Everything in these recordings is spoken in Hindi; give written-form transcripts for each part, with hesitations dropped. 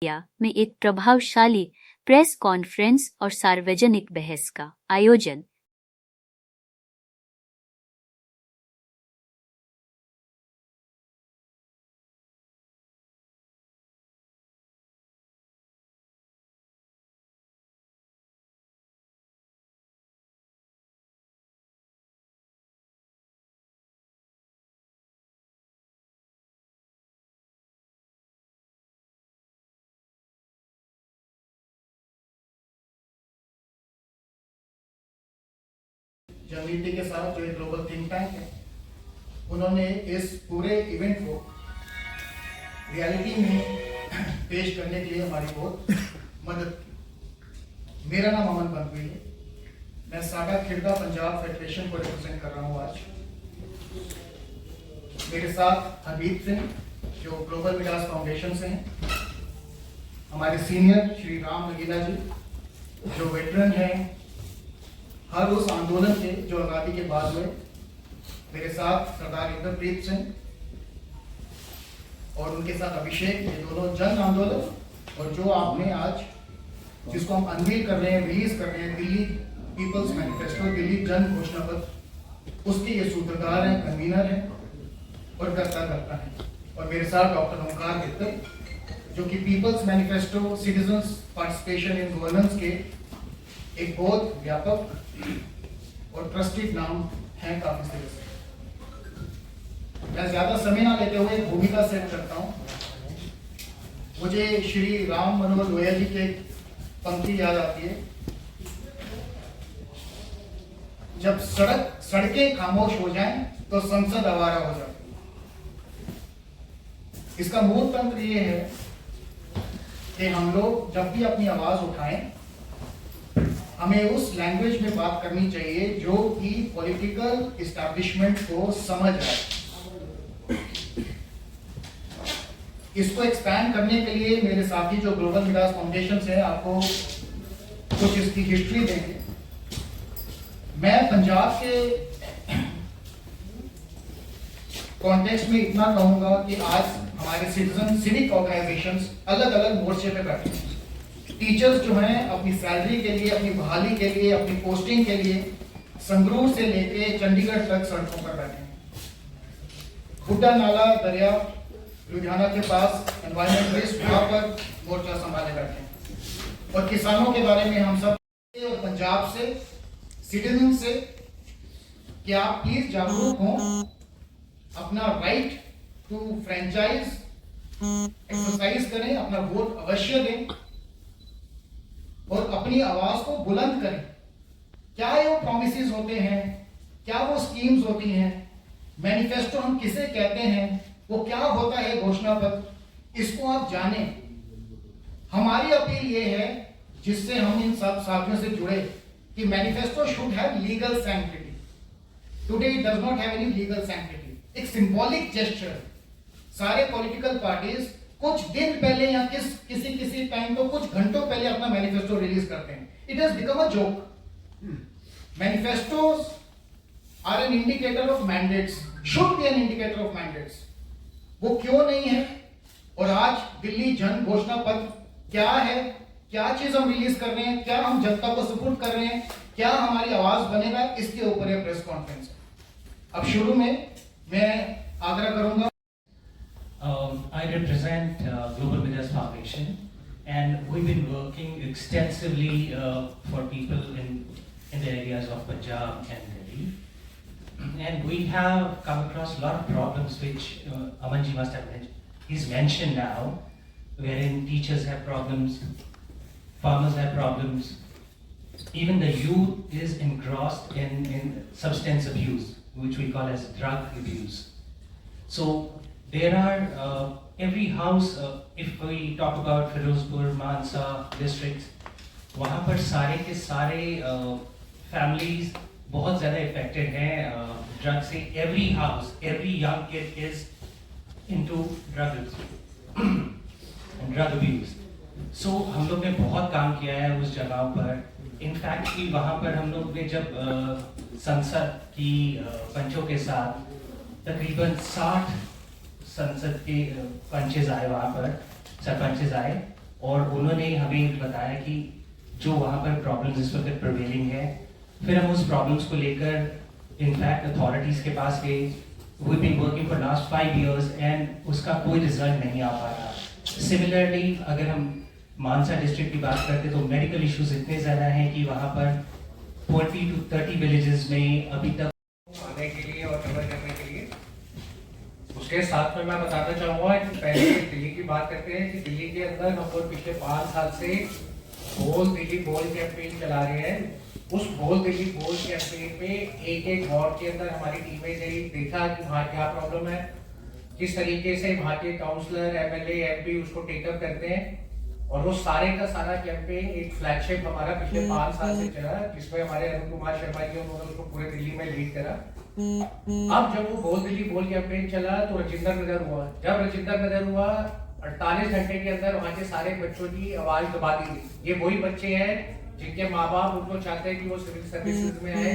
इंडिया में एक प्रभावशाली प्रेस कॉन्फ्रेंस और सार्वजनिक बहस का आयोजन। जर्नलिटी के साथ जो एक ग्लोबल थिंक टैंक है, उन्होंने इस पूरे इवेंट को रियलिटी में पेश करने के लिए हमारी बहुत मदद की। मेरा नाम अमन बनवी है। मैं साडा खिरदा पंजाब फेडरेशन को रिप्रेजेंट कर रहा हूँ आज। मेरे साथ हरदीप सिंह जो ग्लोबल विकास फाउंडेशन से हैं, हमारे सीनियर श्री राम लगीला जी जो वेटरन हैं हर उस आंदोलन के जो आज़ादी के बाद हुए, मेरे साथ सरदार इंद्रप्रीत सिंह और उनके साथ अभिषेक, ये दोनों जन आंदोलन और जो आपने आज जिसको हम अनवील कर रहे हैं, रिलीज कर रहे हैं, दिल्ली पीपल्स मैनिफेस्टो, दिल्ली जन घोषणा पत्र, उसके ये सूत्रधार हैं, कन्वीनर हैं और करता है। और मेरे साथ डॉक्टर ओमकार मित्तल जो कि people's manifesto citizens participation in governance के एक बहुत व्यापक और ट्रस्टेड नाम है काफी से। मैं ज्यादा समय ना लेते हुए भूमिका सेट करता हूं। मुझे श्री राम मनोहर लोहिया जी के पंक्ति याद आती है, जब सड़कें खामोश हो जाएं तो संसद आवारा हो जाती है। इसका मूल तंत्र ये है कि हम लोग जब भी अपनी आवाज उठाएं, हमें उस लैंग्वेज में बात करनी चाहिए जो कि पॉलिटिकल इस्टेब्लिशमेंट को समझ आए। इसको एक्सपैंड करने के लिए मेरे साथी जो ग्लोबल विकास फाउंडेशन से आपको कुछ इसकी हिस्ट्री देंगे। मैं पंजाब के कॉन्टेक्स्ट में इतना कहूंगा कि आज हमारे सिटीजन सिविक ऑर्गेनाइजेशंस अलग अलग मोर्चे पे बैठे हैं। टीचर्स जो हैं अपनी सैलरी के लिए, अपनी बहाली के लिए, अपनी पोस्टिंग के लिए संगरूर से लेके चंडीगढ़ तक सड़कों पर बैठे हैं। बुड्ढा नाला दरिया लुधियाना के पास एनवायरमेंटलिस्ट वहां पर मोर्चा संभाले बैठे हैं। और किसानों के बारे में हम सब और पंजाब से सिटीजन से कि आप प्लीज जागरूक हों, अपना राइट टू फ्रेंचाइज एक्सरसाइज करें, अपना वोट अवश्य दें और अपनी आवाज को बुलंद करें। क्या वो प्रॉमिसेस होते हैं, क्या वो स्कीम्स होती हैं, मैनिफेस्टो हम किसे कहते हैं, वो क्या होता है घोषणा पत्र, इसको आप जानें। हमारी अपील ये है जिससे हम इन सब साथियों से जुड़े कि manifesto should have legal sanctity. Today it does not have any legal sanctity. एक सिंबॉलिक जेस्चर। सारे पॉलिटिकल पार्टीज कुछ दिन पहले या किसी टाइम तो कुछ घंटों पहले अपना मैनिफेस्टो रिलीज करते हैं। It has become a joke. Manifestos are an indicator of mandates, should be an indicator of mandates. वो क्यों नहीं है? और आज दिल्ली जन घोषणा पत्र क्या है, क्या चीज हम रिलीज कर रहे हैं, क्या हम जनता को सपोर्ट कर रहे हैं, क्या हमारी आवाज बनेगा, इसके ऊपर यह प्रेस कॉन्फ्रेंस है। अब शुरू में मैं आग्रह करूंगा। I represent Global Vikas Foundation, and we've been working extensively for people in the areas of Punjab and Delhi. And we have come across a lot of problems which Amanji must have he's mentioned now, wherein teachers have problems, farmers have problems, even the youth is engrossed in substance abuse, which we call as drug abuse. So there are every house, if we talk about Firozpur, Mansa districts, वहाँ पर सारे के सारे families बहुत ज़्यादा affected हैं drug से. Every house, every young kid is into drug abuse. So हम लोग ने बहुत काम किया है उस जगह पर. In fact कि वहाँ पर हम लोग ने जब संसद की पंचों के साथ तकरीबन 60 संसद के पंचेज आए, वहाँ पर सरपंचेज आए, और उन्होंने हमें बताया कि जो वहाँ पर प्रॉब्लम्स इस वक्त प्रिवेलिंग है, फिर हम उस प्रॉब्लम्स को लेकर इनफैक्ट अथॉरिटीज़ के पास गए। We been working for last 5 years and उसका कोई रिजल्ट नहीं आ पा रहा। सिमिलरली अगर हम मानसा डिस्ट्रिक्ट की बात करते तो मेडिकल इश्यूज इतने ज़्यादा हैं कि वहाँ पर 20 to 30 विलेजेस में अभी तक आने के लिए और कवर करने के लिए। उसके साथ में मैं बताना चाहूँगा कि पहले दिल्ली की बात करते हैं कि दिल्ली के अंदर हम लोग पिछले 5 साल से बोल दिल्ली बोल कैंपेन चला रहे हैं। उस बोल दिल्ली बोल कैंपेन में एक वार्ड के अंदर हमारी टीमें गई, देखा कि वहाँ क्या प्रॉब्लम है, किस तरीके से वहाँ के काउंसलर, एमएलए, एमपी उसको टेकअप करते हैं। और वो सारे का सारा कैंपेन एक फ्लैगशिप हमारा पिछले 5 साल से चला, जिसमें हमारे अरुण कुमार शर्मा जी उन्होंने उसको पूरे दिल्ली में लीड करा। अब जब वो बोल दिल्ली बोल कैंपेन चला तो रजिंदर नगर हुआ। जब रजिंदर नगर हुआ 48 घंटे के अंदर वहाँ के सारे बच्चों की आवाज दबा दी गई। ये वही बच्चे हैं जिनके माँ बाप उनको चाहते हैं कि वो सिविल सर्विसेज में आए,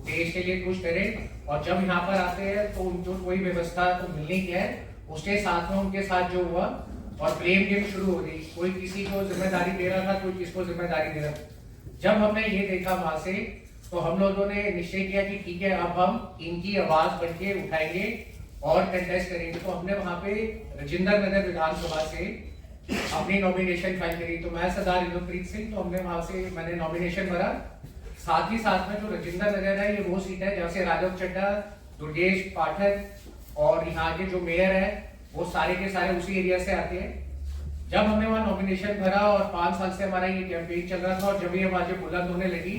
देश के लिए कुछ करें, और जब यहाँ पर आते हैं तो उनको कोई व्यवस्था तो मिलनी है। उसके साथ में उनके साथ जो हुआ और ब्लेम गेम शुरू हो गई, कोई किसी को जिम्मेदारी दे रहा था, कोई किसको जिम्मेदारी दे रहा था। जब हमने ये देखा वहां से तो हम लोगों ने निश्चय किया कि ठीक है, अब हम इनकी आवाज बन के उठाएंगे और कंटेस्ट करेंगे। तो हमने वहां पे रजिंदर नगर विधानसभा से अपनी नॉमिनेशन फाइल करी। तो मैं सरदार इंद्रप्रीत सिंह, तो हमने वहां से मैंने नॉमिनेशन भरा। साथ ही साथ में जो रजिंदर नगर है, ये वो सीट है जहाँ से राघव चड्ढा, दुर्गेश पाठक और यहाँ के जो मेयर है वो सारे के सारे उसी एरिया से आते हैं। जब हमने वहाँ नॉमिनेशन भरा और 5 साल से हमारा ये कैंपेन चल रहा था, और जब ये आवाजें बुलंद होने लगी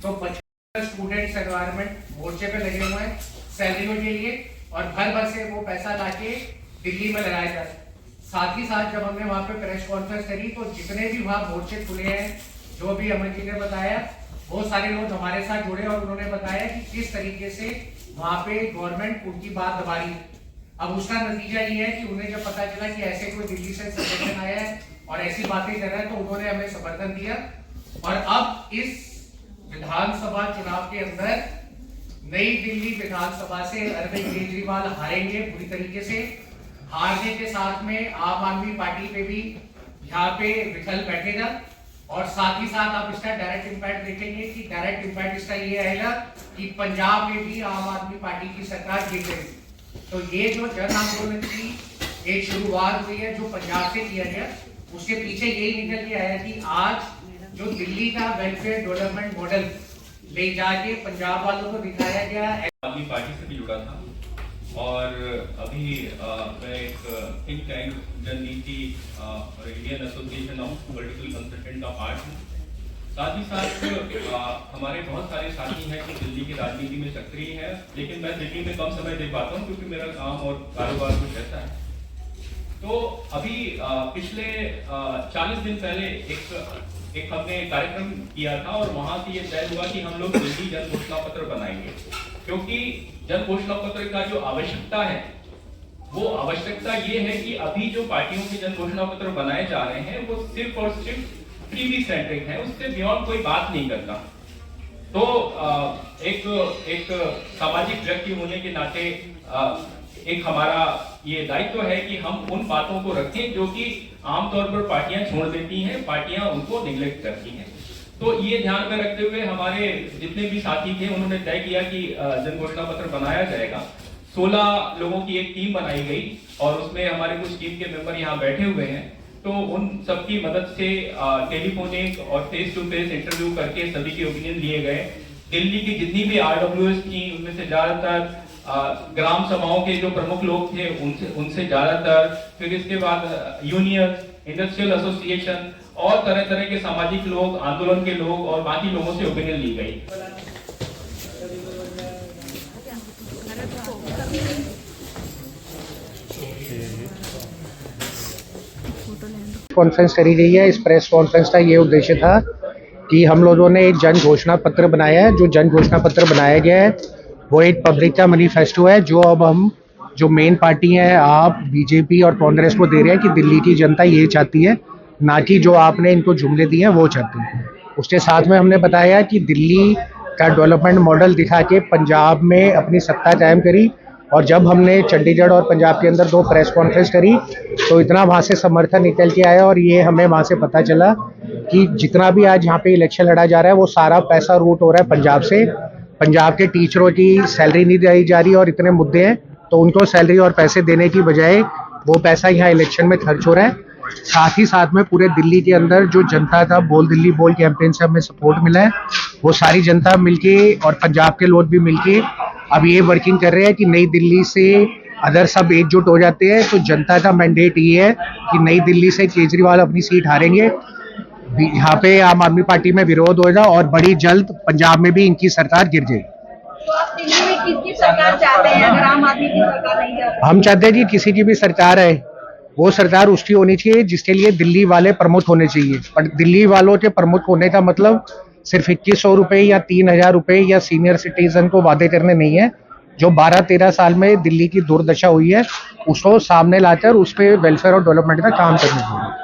तो 25 स्टूडेंट्स एनवायरनमेंट मोर्चे पे लगे हुए हैं सैलरियों के लिए, और भर भर से वो पैसा लाके दिल्ली में लगाया जाता है। साथ ही साथ जब हमने वहाँ पे प्रेस कॉन्फ्रेंस करी तो जितने भी वहाँ मोर्चे खुले हैं, जो भी अमन जी ने बताया, वो सारे लोग हमारे साथ जुड़े और उन्होंने बताया कि किस तरीके से वहाँ पे गवर्नमेंट उनकी बात दबा रही है। अब उसका नतीजा ये है कि उन्हें जब पता चला कि ऐसे कोई दिल्ली से संगठन आया है और ऐसी बातें कर रहा है, तो उन्होंने हमें समर्थन दिया। और अब इस विधानसभा चुनाव के अंदर नई दिल्ली विधानसभा से अरविंद केजरीवाल हारेंगे पूरी तरीके से। हारने के साथ में आम आदमी पार्टी पे भी यहाँ पे विफल बैठेगा, और साथ ही साथ आप इसका डायरेक्ट इम्पैक्ट देखेंगे कि डायरेक्ट इम्पैक्ट इसका ये आएगा कि पंजाब में भी आम आदमी पार्टी की सरकार जीतेगी। तो ये जो जन आंदोलन की एक शुरुआत हुई है, जो पंजाब से किया गया, उसके पीछे यही निकल के आया कि आज जो दिल्ली का वेलफेयर डेवलपमेंट मॉडल ले जाके पंजाब वालों को दिखाया गया। आदमी पार्टी से भी जुड़ा था, और अभी मैं एक थिंक टैंक जननीति और Indian association of political consultant का पार्ट हूँ। साथ ही साथ हमारे बहुत सारे साथी हैं जो दिल्ली की राजनीति में सक्रिय है, लेकिन मैं दिल्ली में कम समय दे पाता हूँ क्योंकि मेरा काम और कारोबार कुछ ऐसा है। तो अभी पिछले 40 दिन पहले एक हमने कार्यक्रम किया था, और वहां से ये तय हुआ कि हम लोग दिल्ली जन घोषणा पत्र बनाएंगे, क्योंकि जन घोषणा पत्र का जो आवश्यकता है, वो आवश्यकता ये है कि अभी जो पार्टियों के जन घोषणा पत्र बनाए जा रहे हैं वो सिर्फ और सिर्फ फ्रीबी सेंट्रिक है, उससे बियॉन्ड कोई बात नहीं करता। तो एक सामाजिक व्यक्ति होने के नाते एक हमारा ये दायित्व है कि हम उन बातों को रखें जो कि आमतौर पर पार्टियां छोड़ देती हैं, पार्टियां उनको निगलेक्ट करती हैं। तो ये ध्यान में रखते हुए हमारे जितने भी साथी थे उन्होंने तय किया कि जन घोषणा पत्र बनाया जाएगा। 16 लोगों की एक टीम बनाई गई, और उसमें हमारे कुछ टीम के मेंबर यहाँ बैठे हुए हैं। तो उन सबकी मदद से टेलीफोनिक और फेस टू फेस इंटरव्यू करके सभी के ओपिनियन लिए गए। दिल्ली की जितनी भी RWS थी उनमें से ज्यादातर ग्राम सभाओं के जो प्रमुख लोग थे उनसे ज्यादातर, फिर इसके बाद यूनियन, इंडस्ट्रियल एसोसिएशन और तरह तरह के सामाजिक लोग, आंदोलन के लोग और बाकी लोगों से ओपिनियन ली गई। कॉन्फ्रेंस करी गई है। इस प्रेस कॉन्फ्रेंस का ये उद्देश्य था कि हम लोगों ने एक जन घोषणा पत्र बनाया है। जो जन घोषणा पत्र बनाया गया है वो एक पब्लिकता मैनिफेस्टो है, जो अब हम जो मेन पार्टी हैं, आप, बीजेपी और कांग्रेस को दे रहे हैं कि दिल्ली की जनता ये चाहती है, ना कि जो आपने इनको जुमले दिए हैं वो चाहती है। उसके साथ में हमने बताया कि दिल्ली का डेवलपमेंट मॉडल दिखा के पंजाब में अपनी सत्ता कायम करी, और जब हमने चंडीगढ़ और पंजाब के अंदर 2 प्रेस कॉन्फ्रेंस करी तो इतना वहाँ से समर्थन निकल के आया और ये हमें वहाँ से पता चला कि जितना भी आज यहाँ पे इलेक्शन लड़ा जा रहा है वो सारा पैसा रूट हो रहा है पंजाब से। पंजाब के टीचरों की सैलरी नहीं दी जा रही और इतने मुद्दे हैं, तो उनको सैलरी और पैसे देने की बजाय वो पैसा यहाँ इलेक्शन में खर्च हो रहा है। साथ ही साथ में पूरे दिल्ली के अंदर जो जनता का बोल दिल्ली बोल कैंपेन से हमें सपोर्ट मिला है, वो सारी जनता मिलके और पंजाब के लोग भी मिलके अब ये वर्किंग कर रहे हैं कि नई दिल्ली से अगर सब एकजुट हो जाते हैं तो जनता का मैंडेट ये है कि नई दिल्ली से केजरीवाल अपनी सीट हारेंगे, यहाँ पे आम आदमी पार्टी में विरोध होगा और बड़ी जल्द पंजाब में भी इनकी सरकार गिर जाएगी। तो आप दिल्ली में किसकी सरकार चाहते हैं अगर आम आदमी की सरकार नहीं चाहते? हम चाहते हैं कि किसी की भी सरकार है वो सरकार उसकी होनी चाहिए जिसके लिए दिल्ली वाले प्रमुख होने चाहिए, पर दिल्ली वालों के प्रमुख होने का मतलब सिर्फ 2100 रुपए या 3000 रुपए या सीनियर सिटीजन को वादे करने नहीं है। जो 12-13 साल में दिल्ली की दुर्दशा हुई है उसको सामने लाकर उस पर वेलफेयर और डेवलपमेंट का काम करना चाहिए।